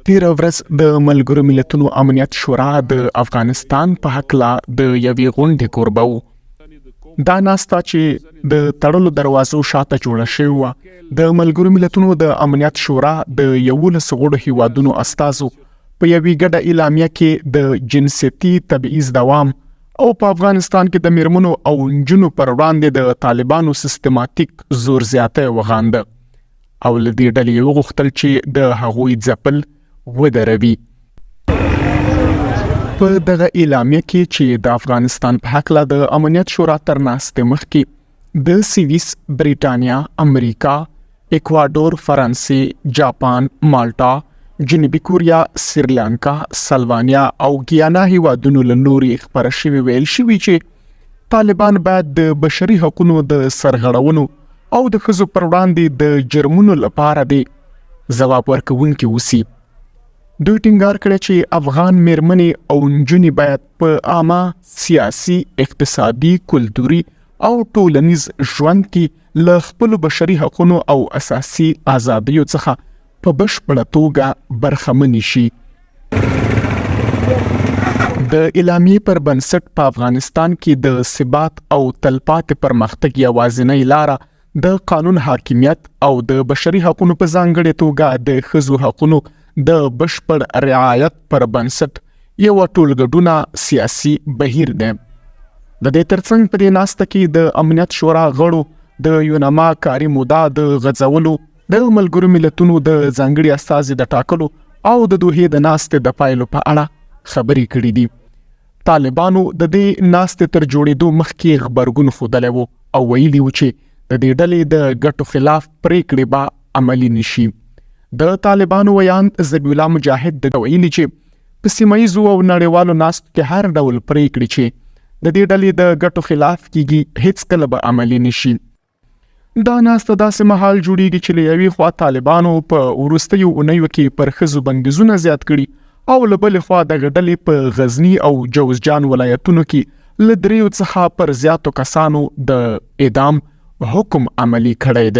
تېره ورځ د ملګرو ملتونو امنیت شورا د افغانستان په هکله د یوې غونډې کوربه و. دا ناسته چې د تړلو دروازو شاته جوړه شوې وه، د ملګرو ملتونو د امنیت شورا د 11 غړو هیوادونو استازو په یوې ګډه اعلامیه کې د جنسیتي تبعیض دوام او په افغانستان کې د میرمنو او نجونو پر وړاندې د طالبانو سیستماتیک زور زیاتی وغانده او له دې ډلې وغوښتل چې د هغوی ځپل ودروي. په دغه اعلامیه کې چې د افغانستان په هکله د امنیت شورا تر ناستې مخکې د سویس، بریټانیا، امریکا، اکوادور، فرانسې، جاپان، مالټا، جنوبي کوریا، سریلانکا، سلوانیا او ګیانا هیوادونو له نورې خپره شوي ویل شوي چې طالبان باید د بشري حقونو د سرغړونو او د ښځو پر وړاندې د جرمونو لپاره د ځواب ورکوونکي اوسي. دوی ټینګار کړی چې افغان میرمنې او نجونې باید په عامه، سیاسي، اقتصادي، کلتوري او ټولنیز ژوند کې له خپلو بشري حقونو او اساسي ازادیو څخه په بشپړه توګه برخمنې شي. د اعلامیې پر بنسټ په افغانستان کې د ثبات او تلپاتې پرمختګ یوازینۍ لاره د قانون حاکمیت او د بشري حقونو په ځانګړې توګه د ښځو حقونو د بشپړ رعایت پر بنسټ یو ټولګډونه سیاسي بهیر دی. د دې ترڅنګ په دې ناسته کې د امنیت شورا غړو د یوناما کاري موده د غځولو، د ملګرو ملتونو د ځانګړي استازي د ټاکلو او د دوحې د ناستې د پایلو په اړه خبرې کړې دي. طالبانو د دې ناستې تر جوړېدو مخکې غبرګون ښودلی و او ویلي و چې د دې ډلې د ګټو خلاف پریکړې به عملي نشي. د طالبانو ویاند ذبیح الله مجاهد د ویلي چې په سیمهیزو او نړیوالو ناستو کې هر ډول پریکړې چې د دې ډلې د ګټو خلاف کیږي هیڅکله به عملي نشي. دا ناسته داسې مهال جوړیږي چې له یوې خوا طالبانو په وروستیو اونیو کې پر ښځو بندیزونه زیات کړي او له بلې خوا دغه ډلې په غزني او جوزجان ولایتونو کې له 3 څخه پر زیاتو کسانو د اعدام حکم عملي کړی دی.